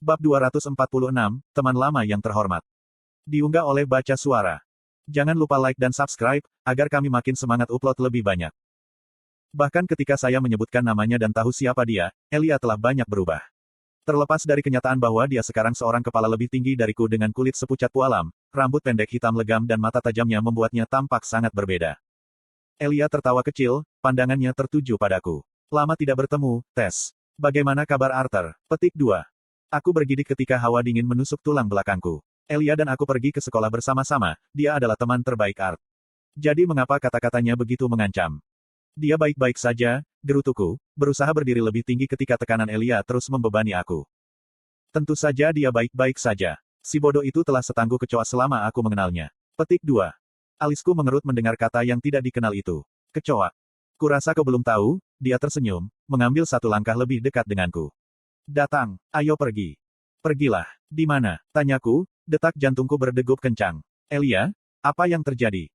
Bab 246, Teman Lama yang Terhormat. Diunggah oleh Baca Suara. Jangan lupa like dan subscribe, agar kami makin semangat upload lebih banyak. Bahkan ketika saya menyebutkan namanya dan tahu siapa dia, Elia telah banyak berubah. Terlepas dari kenyataan bahwa dia sekarang seorang kepala lebih tinggi dariku dengan kulit sepucat pualam, rambut pendek hitam legam dan mata tajamnya membuatnya tampak sangat berbeda. Elia tertawa kecil, pandangannya tertuju padaku. Lama tidak bertemu, Tess. Bagaimana kabar Arthur? Petik 2. Aku bergidik ketika hawa dingin menusuk tulang belakangku. Elia dan aku pergi ke sekolah bersama-sama, dia adalah teman terbaik Art. Jadi mengapa kata-katanya begitu mengancam? Dia baik-baik saja, gerutuku, berusaha berdiri lebih tinggi ketika tekanan Elia terus membebani aku. Tentu saja dia baik-baik saja. Si bodoh itu telah setangguh kecoa selama aku mengenalnya. Petik 2. Alisku mengerut mendengar kata yang tidak dikenal itu. Kecoa. Kurasa kau belum tahu, dia tersenyum, mengambil satu langkah lebih dekat denganku. Datang, ayo pergi. Pergilah. Di mana? Tanyaku, detak jantungku berdegup kencang. Elia? Apa yang terjadi?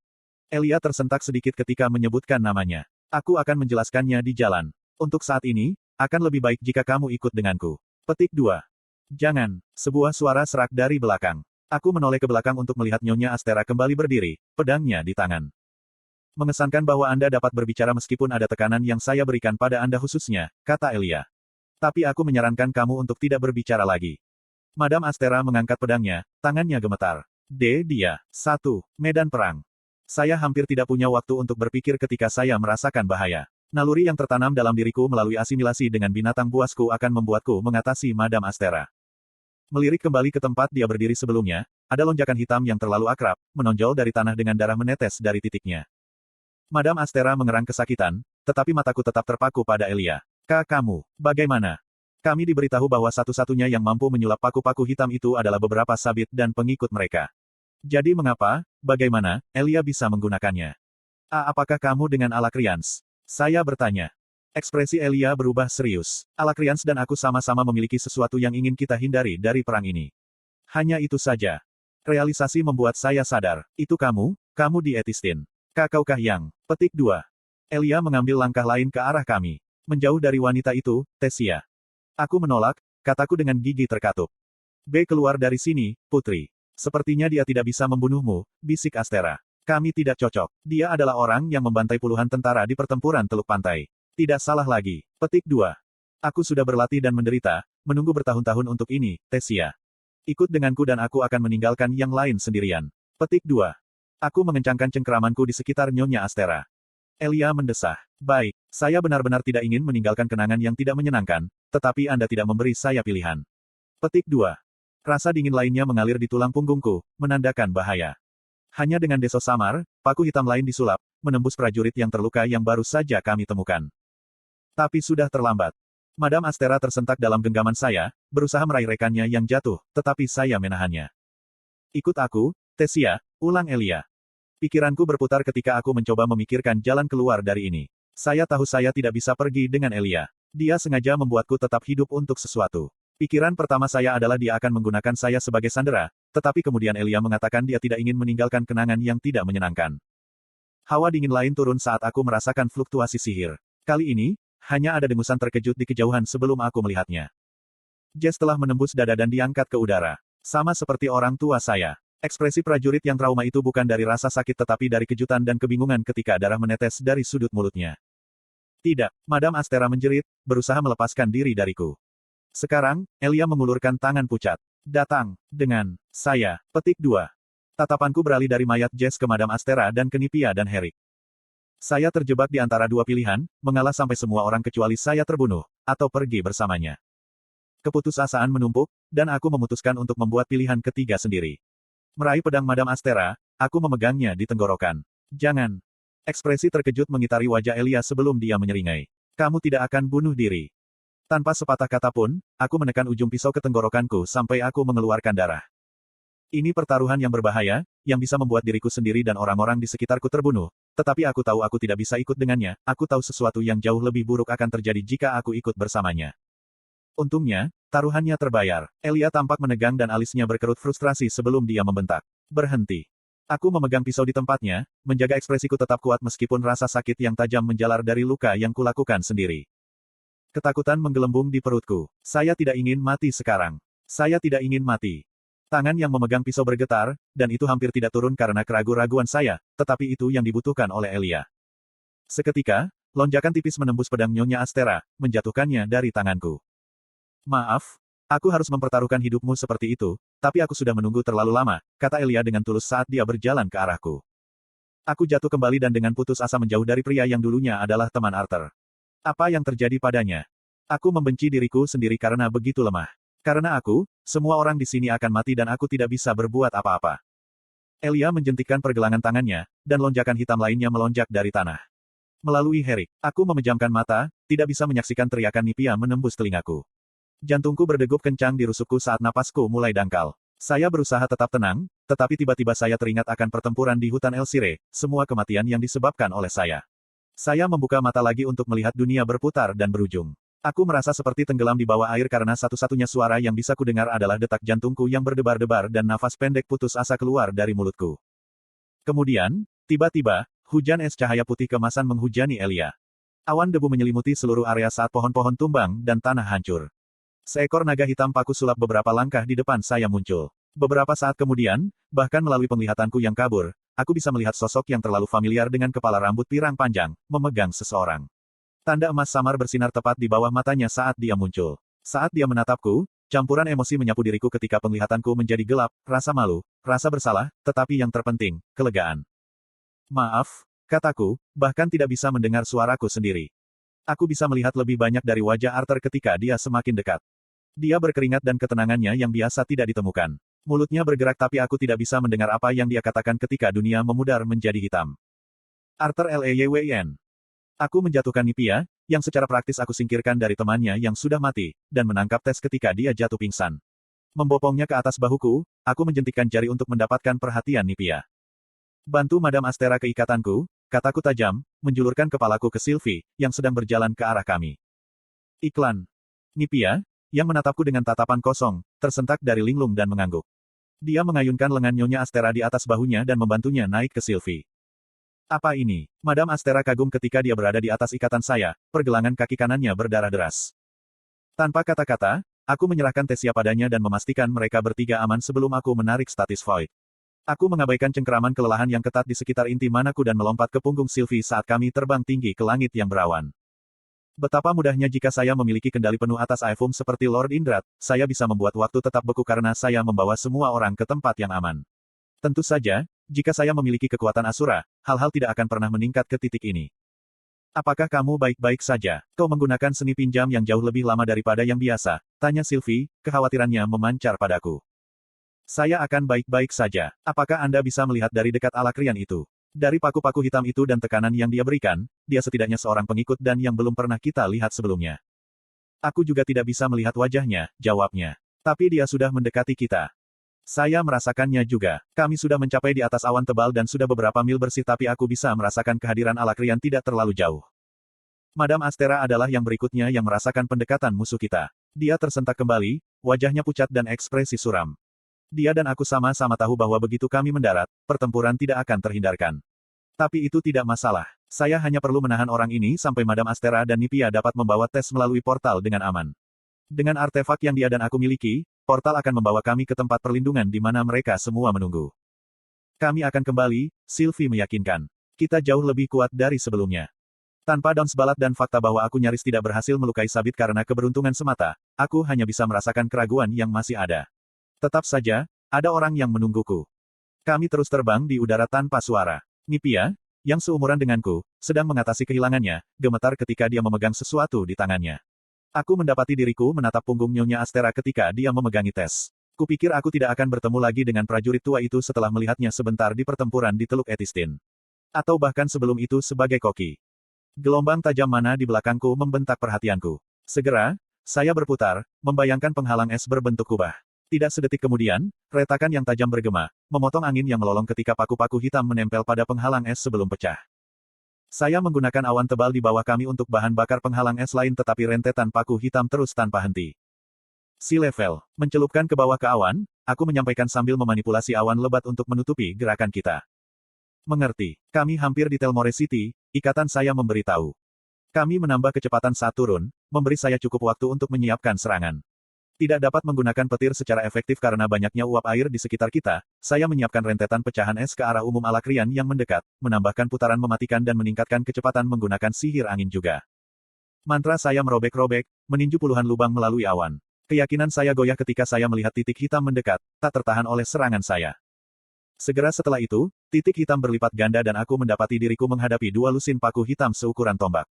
Elia tersentak sedikit ketika menyebutkan namanya. Aku akan menjelaskannya di jalan. Untuk saat ini, akan lebih baik jika kamu ikut denganku. Petik 2. Jangan. Sebuah suara serak dari belakang. Aku menoleh ke belakang untuk melihat Nyonya Astera kembali berdiri, pedangnya di tangan. Mengesankan bahwa Anda dapat berbicara meskipun ada tekanan yang saya berikan pada Anda khususnya, kata Elia. Tapi aku menyarankan kamu untuk tidak berbicara lagi. Madam Astera mengangkat pedangnya, tangannya gemetar. Dia. 1. Medan perang. Saya hampir tidak punya waktu untuk berpikir ketika saya merasakan bahaya. Naluri yang tertanam dalam diriku melalui asimilasi dengan binatang buasku akan membuatku mengatasi Madam Astera. Melirik kembali ke tempat dia berdiri sebelumnya, ada lonjakan hitam yang terlalu akrab, menonjol dari tanah dengan darah menetes dari titiknya. Madam Astera mengerang kesakitan, tetapi mataku tetap terpaku pada Elia. Kamu, bagaimana? Kami diberitahu bahwa satu-satunya yang mampu menyulap paku-paku hitam itu adalah beberapa sabit dan pengikut mereka. Jadi mengapa, bagaimana, Elia bisa menggunakannya? Apakah kamu dengan Alakrians? Saya bertanya. Ekspresi Elia berubah serius. Alakrians dan aku sama-sama memiliki sesuatu yang ingin kita hindari dari perang ini. Hanya itu saja. Realisasi membuat saya sadar. Itu kamu di Etistin. Kakaukah yang? Petik 2. Elia mengambil langkah lain ke arah kami. Menjauh dari wanita itu, Tessia. Aku menolak, kataku dengan gigi terkatup. Keluar dari sini, putri. Sepertinya dia tidak bisa membunuhmu, bisik Astera. Kami tidak cocok. Dia adalah orang yang membantai puluhan tentara di pertempuran Teluk Pantai. Tidak salah lagi. Petik 2. Aku sudah berlatih dan menderita, menunggu bertahun-tahun untuk ini, Tessia. Ikut denganku dan aku akan meninggalkan yang lain sendirian. Petik 2. Aku mengencangkan cengkeramanku di sekitar Nyonya Astera. Elia mendesah. Baik, saya benar-benar tidak ingin meninggalkan kenangan yang tidak menyenangkan, tetapi Anda tidak memberi saya pilihan. Petik 2. Rasa dingin lainnya mengalir di tulang punggungku, menandakan bahaya. Hanya dengan deso samar, paku hitam lain disulap, menembus prajurit yang terluka yang baru saja kami temukan. Tapi sudah terlambat. Madam Astera tersentak dalam genggaman saya, berusaha meraih rekannya yang jatuh, tetapi saya menahannya. Ikut aku, Tessia, ulang Elia. Pikiranku berputar ketika aku mencoba memikirkan jalan keluar dari ini. Saya tahu saya tidak bisa pergi dengan Elia. Dia sengaja membuatku tetap hidup untuk sesuatu. Pikiran pertama saya adalah dia akan menggunakan saya sebagai sandera, tetapi kemudian Elia mengatakan dia tidak ingin meninggalkan kenangan yang tidak menyenangkan. Hawa dingin lain turun saat aku merasakan fluktuasi sihir. Kali ini, hanya ada dengusan terkejut di kejauhan sebelum aku melihatnya. Jess telah menembus dada dan diangkat ke udara. Sama seperti orang tua saya. Ekspresi prajurit yang trauma itu bukan dari rasa sakit tetapi dari kejutan dan kebingungan ketika darah menetes dari sudut mulutnya. Tidak, Madam Astera menjerit, berusaha melepaskan diri dariku. Sekarang, Elia mengulurkan tangan pucat. Datang, dengan saya. Petik 2. Tatapanku beralih dari mayat Jess ke Madam Astera dan ke Nipia dan Herrick. Saya terjebak di antara dua pilihan, mengalah sampai semua orang kecuali saya terbunuh, atau pergi bersamanya. Keputusasaan menumpuk, dan aku memutuskan untuk membuat pilihan ketiga sendiri. Meraih pedang Madam Astera, aku memegangnya di tenggorokan. Jangan. Ekspresi terkejut mengitari wajah Elia sebelum dia menyeringai. Kamu tidak akan bunuh diri. Tanpa sepatah kata pun, aku menekan ujung pisau ke tenggorokanku sampai aku mengeluarkan darah. Ini pertaruhan yang berbahaya, yang bisa membuat diriku sendiri dan orang-orang di sekitarku terbunuh. Tetapi aku tahu aku tidak bisa ikut dengannya, aku tahu sesuatu yang jauh lebih buruk akan terjadi jika aku ikut bersamanya. Untungnya, taruhannya terbayar. Elia tampak menegang dan alisnya berkerut frustrasi sebelum dia membentak. Berhenti. Aku memegang pisau di tempatnya, menjaga ekspresiku tetap kuat meskipun rasa sakit yang tajam menjalar dari luka yang kulakukan sendiri. Ketakutan menggelembung di perutku. Saya tidak ingin mati sekarang. Saya tidak ingin mati. Tangan yang memegang pisau bergetar, dan itu hampir tidak turun karena keraguan-raguan saya, tetapi itu yang dibutuhkan oleh Elia. Seketika, lonjakan tipis menembus pedang Nyonya Astera, menjatuhkannya dari tanganku. Maaf, aku harus mempertaruhkan hidupmu seperti itu, tapi aku sudah menunggu terlalu lama, kata Elia dengan tulus saat dia berjalan ke arahku. Aku jatuh kembali dan dengan putus asa menjauh dari pria yang dulunya adalah teman Arthur. Apa yang terjadi padanya? Aku membenci diriku sendiri karena begitu lemah. Karena aku, semua orang di sini akan mati dan aku tidak bisa berbuat apa-apa. Elia menjentikkan pergelangan tangannya, dan lonjakan hitam lainnya melonjak dari tanah. Melalui Herik, aku memejamkan mata, tidak bisa menyaksikan teriakan Nipia menembus telingaku. Jantungku berdegup kencang di rusukku saat napasku mulai dangkal. Saya berusaha tetap tenang, tetapi tiba-tiba saya teringat akan pertempuran di hutan Elsire, semua kematian yang disebabkan oleh saya. Saya membuka mata lagi untuk melihat dunia berputar dan berujung. Aku merasa seperti tenggelam di bawah air karena satu-satunya suara yang bisa kudengar adalah detak jantungku yang berdebar-debar dan nafas pendek putus asa keluar dari mulutku. Kemudian, tiba-tiba, hujan es cahaya putih kemasan menghujani Elia. Awan debu menyelimuti seluruh area saat pohon-pohon tumbang dan tanah hancur. Seekor naga hitam paku sulap beberapa langkah di depan saya muncul. Beberapa saat kemudian, bahkan melalui penglihatanku yang kabur, aku bisa melihat sosok yang terlalu familiar dengan kepala rambut pirang panjang, memegang seseorang. Tanda emas samar bersinar tepat di bawah matanya saat dia muncul. Saat dia menatapku, campuran emosi menyapu diriku ketika penglihatanku menjadi gelap, rasa malu, rasa bersalah, tetapi yang terpenting, kelegaan. Maaf, kataku, bahkan tidak bisa mendengar suaraku sendiri. Aku bisa melihat lebih banyak dari wajah Arthur ketika dia semakin dekat. Dia berkeringat dan ketenangannya yang biasa tidak ditemukan. Mulutnya bergerak tapi aku tidak bisa mendengar apa yang dia katakan ketika dunia memudar menjadi hitam. Arthur Leywn. Aku menjatuhkan Nipia, yang secara praktis aku singkirkan dari temannya yang sudah mati, dan menangkap Tess ketika dia jatuh pingsan. Membopongnya ke atas bahuku, aku menjentikkan jari untuk mendapatkan perhatian Nipia. Bantu Madam Astera ke ikatanku, kataku tajam, menjulurkan kepalaku ke Sylvie, yang sedang berjalan ke arah kami. Iklan. Nipia, yang menatapku dengan tatapan kosong, tersentak dari linglung dan mengangguk. Dia mengayunkan lengan Nyonya Astera di atas bahunya dan membantunya naik ke Sylvie. Apa ini? Madam Astera kagum ketika dia berada di atas ikatan saya, pergelangan kaki kanannya berdarah deras. Tanpa kata-kata, aku menyerahkan Tessia padanya dan memastikan mereka bertiga aman sebelum aku menarik statis void. Aku mengabaikan cengkeraman kelelahan yang ketat di sekitar inti manaku dan melompat ke punggung Sylvie saat kami terbang tinggi ke langit yang berawan. Betapa mudahnya jika saya memiliki kendali penuh atas Aefum seperti Lord Indrat, saya bisa membuat waktu tetap beku karena saya membawa semua orang ke tempat yang aman. Tentu saja, jika saya memiliki kekuatan Asura, hal-hal tidak akan pernah meningkat ke titik ini. Apakah kamu baik-baik saja? Kau menggunakan seni pinjam yang jauh lebih lama daripada yang biasa, tanya Sylvie, kekhawatirannya memancar padaku. Saya akan baik-baik saja. Apakah Anda bisa melihat dari dekat Alakrian itu? Dari paku-paku hitam itu dan tekanan yang dia berikan, dia setidaknya seorang pengikut dan yang belum pernah kita lihat sebelumnya. Aku juga tidak bisa melihat wajahnya, jawabnya. Tapi dia sudah mendekati kita. Saya merasakannya juga. Kami sudah mencapai di atas awan tebal dan sudah beberapa mil bersih tapi aku bisa merasakan kehadiran Alakrian tidak terlalu jauh. Madam Astera adalah yang berikutnya yang merasakan pendekatan musuh kita. Dia tersentak kembali, wajahnya pucat dan ekspresi suram. Dia dan aku sama-sama tahu bahwa begitu kami mendarat, pertempuran tidak akan terhindarkan. Tapi itu tidak masalah. Saya hanya perlu menahan orang ini sampai Madam Astera dan Nipia dapat membawa Tess melalui portal dengan aman. Dengan artefak yang dia dan aku miliki, portal akan membawa kami ke tempat perlindungan di mana mereka semua menunggu. Kami akan kembali, Sylvie meyakinkan. Kita jauh lebih kuat dari sebelumnya. Tanpa daun sebalat dan fakta bahwa aku nyaris tidak berhasil melukai Sabit karena keberuntungan semata, aku hanya bisa merasakan keraguan yang masih ada. Tetap saja, ada orang yang menungguku. Kami terus terbang di udara tanpa suara. Nipia, yang seumuran denganku, sedang mengatasi kehilangannya, gemetar ketika dia memegang sesuatu di tangannya. Aku mendapati diriku menatap punggung Nyonya Astera ketika dia memegangi Tess. Kupikir aku tidak akan bertemu lagi dengan prajurit tua itu setelah melihatnya sebentar di pertempuran di Teluk Etistin. Atau bahkan sebelum itu sebagai koki. Gelombang tajam mana di belakangku membentak perhatianku. Segera, saya berputar, membayangkan penghalang es berbentuk kubah. Tidak sedetik kemudian, retakan yang tajam bergema, memotong angin yang melolong ketika paku-paku hitam menempel pada penghalang es sebelum pecah. Saya menggunakan awan tebal di bawah kami untuk bahan bakar penghalang es lain tetapi rentetan paku hitam terus tanpa henti. Sea level, mencelupkan ke bawah ke awan, aku menyampaikan sambil memanipulasi awan lebat untuk menutupi gerakan kita. Mengerti, kami hampir di Telmore City, ikatan saya memberitahu. Kami menambah kecepatan saat turun, memberi saya cukup waktu untuk menyiapkan serangan. Tidak dapat menggunakan petir secara efektif karena banyaknya uap air di sekitar kita, saya menyiapkan rentetan pecahan es ke arah umum Alakrian yang mendekat, menambahkan putaran mematikan dan meningkatkan kecepatan menggunakan sihir angin juga. Mantra saya merobek-robek, meninju puluhan lubang melalui awan. Keyakinan saya goyah ketika saya melihat titik hitam mendekat, tak tertahan oleh serangan saya. Segera setelah itu, titik hitam berlipat ganda dan aku mendapati diriku menghadapi dua lusin paku hitam seukuran tombak.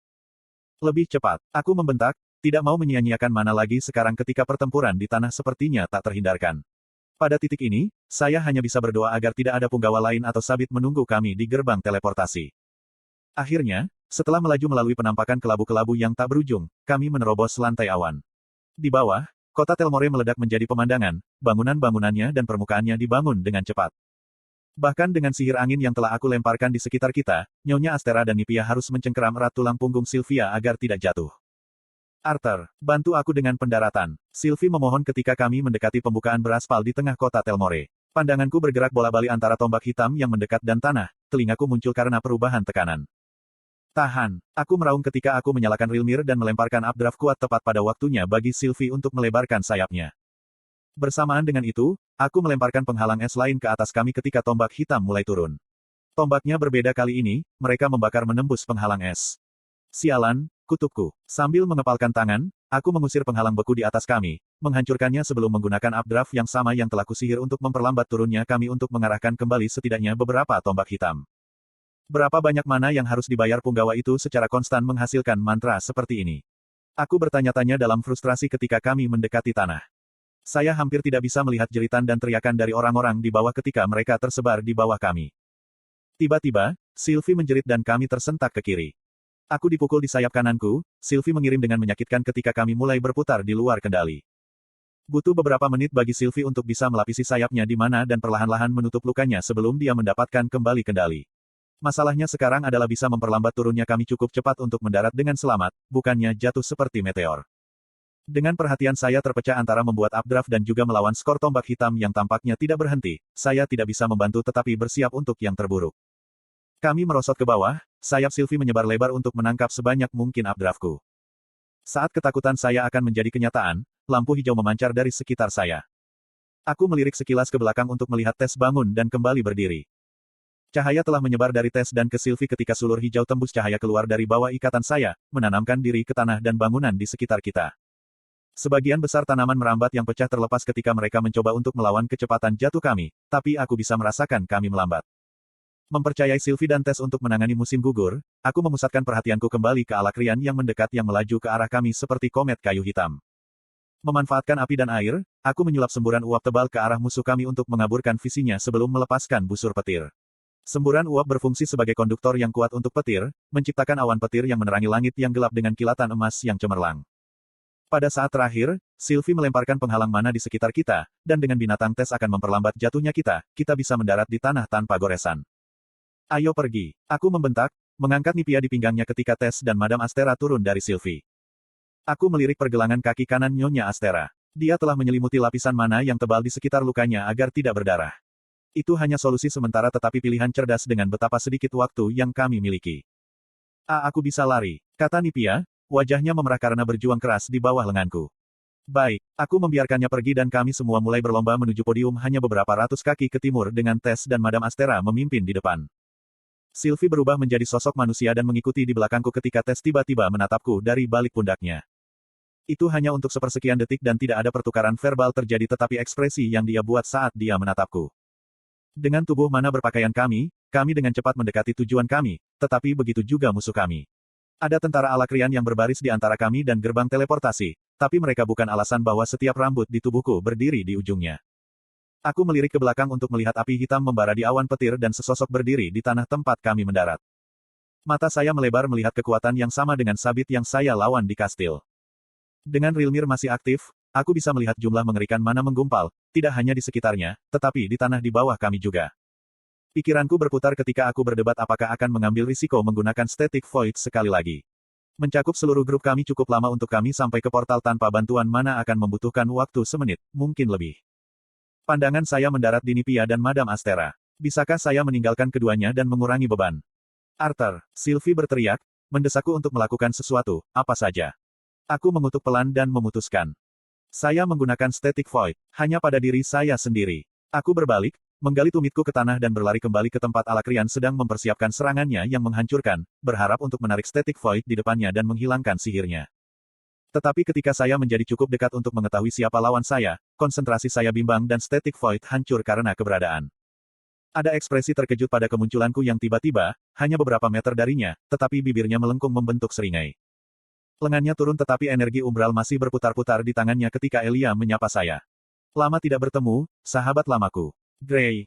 Lebih cepat, aku membentak, tidak mau menyia-nyiakan mana lagi sekarang ketika pertempuran di tanah sepertinya tak terhindarkan. Pada titik ini, saya hanya bisa berdoa agar tidak ada punggawa lain atau sabit menunggu kami di gerbang teleportasi. Akhirnya, setelah melaju melalui penampakan kelabu-kelabu yang tak berujung, kami menerobos lantai awan. Di bawah, kota Telmore meledak menjadi pemandangan, bangunan-bangunannya dan permukaannya dibangun dengan cepat. Bahkan dengan sihir angin yang telah aku lemparkan di sekitar kita, Nyonya Astera dan Nipia harus mencengkeram erat tulang punggung Sylvia agar tidak jatuh. Arthur, bantu aku dengan pendaratan. Sylvie memohon ketika kami mendekati pembukaan beraspal di tengah kota Telmore. Pandanganku bergerak bola-balik antara tombak hitam yang mendekat dan tanah, telingaku muncul karena perubahan tekanan. Tahan, aku meraung ketika aku menyalakan Rilmir dan melemparkan updraft kuat tepat pada waktunya bagi Sylvie untuk melebarkan sayapnya. Bersamaan dengan itu, aku melemparkan penghalang es lain ke atas kami ketika tombak hitam mulai turun. Tombaknya berbeda kali ini, mereka membakar menembus penghalang es. Sialan, kutukku. Sambil mengepalkan tangan, aku mengusir penghalang beku di atas kami, menghancurkannya sebelum menggunakan updraft yang sama yang telah kusihir untuk memperlambat turunnya kami untuk mengarahkan kembali setidaknya beberapa tombak hitam. Berapa banyak mana yang harus dibayar punggawa itu secara konstan menghasilkan mantra seperti ini? Aku bertanya-tanya dalam frustrasi ketika kami mendekati tanah. Saya hampir tidak bisa melihat jeritan dan teriakan dari orang-orang di bawah ketika mereka tersebar di bawah kami. Tiba-tiba, Sylvie menjerit dan kami tersentak ke kiri. Aku dipukul di sayap kananku, Sylvie mengirim dengan menyakitkan ketika kami mulai berputar di luar kendali. Butuh beberapa menit bagi Sylvie untuk bisa melapisi sayapnya di mana dan perlahan-lahan menutup lukanya sebelum dia mendapatkan kembali kendali. Masalahnya sekarang adalah bisa memperlambat turunnya kami cukup cepat untuk mendarat dengan selamat, bukannya jatuh seperti meteor. Dengan perhatian saya terpecah antara membuat updraft dan juga melawan skor tombak hitam yang tampaknya tidak berhenti, saya tidak bisa membantu tetapi bersiap untuk yang terburuk. Kami merosot ke bawah, sayap Sylvie menyebar lebar untuk menangkap sebanyak mungkin updraftku. Saat ketakutan saya akan menjadi kenyataan, lampu hijau memancar dari sekitar saya. Aku melirik sekilas ke belakang untuk melihat Tess bangun dan kembali berdiri. Cahaya telah menyebar dari Tess dan ke Sylvie ketika sulur hijau tembus cahaya keluar dari bawah ikatan saya, menanamkan diri ke tanah dan bangunan di sekitar kita. Sebagian besar tanaman merambat yang pecah terlepas ketika mereka mencoba untuk melawan kecepatan jatuh kami, tapi aku bisa merasakan kami melambat. Mempercayai Sylvie dan Tess untuk menangani musim gugur, aku memusatkan perhatianku kembali ke Alakrian yang mendekat yang melaju ke arah kami seperti komet kayu hitam. Memanfaatkan api dan air, aku menyulap semburan uap tebal ke arah musuh kami untuk mengaburkan visinya sebelum melepaskan busur petir. Semburan uap berfungsi sebagai konduktor yang kuat untuk petir, menciptakan awan petir yang menerangi langit yang gelap dengan kilatan emas yang cemerlang. Pada saat terakhir, Sylvie melemparkan penghalang mana di sekitar kita, dan dengan binatang Tess akan memperlambat jatuhnya kita bisa mendarat di tanah tanpa goresan. Ayo pergi. Aku membentak, mengangkat Nipia di pinggangnya ketika Tess dan Madam Astera turun dari Sylvie. Aku melirik pergelangan kaki kanan Nyonya Astera. Dia telah menyelimuti lapisan mana yang tebal di sekitar lukanya agar tidak berdarah. Itu hanya solusi sementara tetapi pilihan cerdas dengan betapa sedikit waktu yang kami miliki. Aku bisa lari, kata Nipia, wajahnya memerah karena berjuang keras di bawah lenganku. Baik, aku membiarkannya pergi dan kami semua mulai berlomba menuju podium hanya beberapa ratus kaki ke timur dengan Tess dan Madam Astera memimpin di depan. Sylvie berubah menjadi sosok manusia dan mengikuti di belakangku ketika Tess tiba-tiba menatapku dari balik pundaknya. Itu hanya untuk sepersekian detik dan tidak ada pertukaran verbal terjadi tetapi ekspresi yang dia buat saat dia menatapku. Dengan tubuh mana berpakaian kami dengan cepat mendekati tujuan kami, tetapi begitu juga musuh kami. Ada tentara Alakrian yang berbaris di antara kami dan gerbang teleportasi, tapi mereka bukan alasan bahwa setiap rambut di tubuhku berdiri di ujungnya. Aku melirik ke belakang untuk melihat api hitam membara di awan petir dan sesosok berdiri di tanah tempat kami mendarat. Mata saya melebar melihat kekuatan yang sama dengan sabit yang saya lawan di kastil. Dengan Rilmir masih aktif, aku bisa melihat jumlah mengerikan mana menggumpal, tidak hanya di sekitarnya, tetapi di tanah di bawah kami juga. Pikiranku berputar ketika aku berdebat apakah akan mengambil risiko menggunakan Static Void sekali lagi. Mencakup seluruh grup kami cukup lama untuk kami sampai ke portal tanpa bantuan mana akan membutuhkan waktu semenit, mungkin lebih. Pandangan saya mendarat di Nipia dan Madam Astera. Bisakah saya meninggalkan keduanya dan mengurangi beban? Arthur, Sylvie berteriak, mendesakku untuk melakukan sesuatu, apa saja. Aku mengutuk pelan dan memutuskan. Saya menggunakan Static Void, hanya pada diri saya sendiri. Aku berbalik, menggali tumitku ke tanah dan berlari kembali ke tempat Alakrian sedang mempersiapkan serangannya yang menghancurkan, berharap untuk menarik Static Void di depannya dan menghilangkan sihirnya. Tetapi ketika saya menjadi cukup dekat untuk mengetahui siapa lawan saya, konsentrasi saya bimbang dan Static Void hancur karena keberadaan. Ada ekspresi terkejut pada kemunculanku yang tiba-tiba, hanya beberapa meter darinya, tetapi bibirnya melengkung membentuk seringai. Lengannya turun tetapi energi umbral masih berputar-putar di tangannya ketika Elia menyapa saya. Lama tidak bertemu, sahabat lamaku. Gray.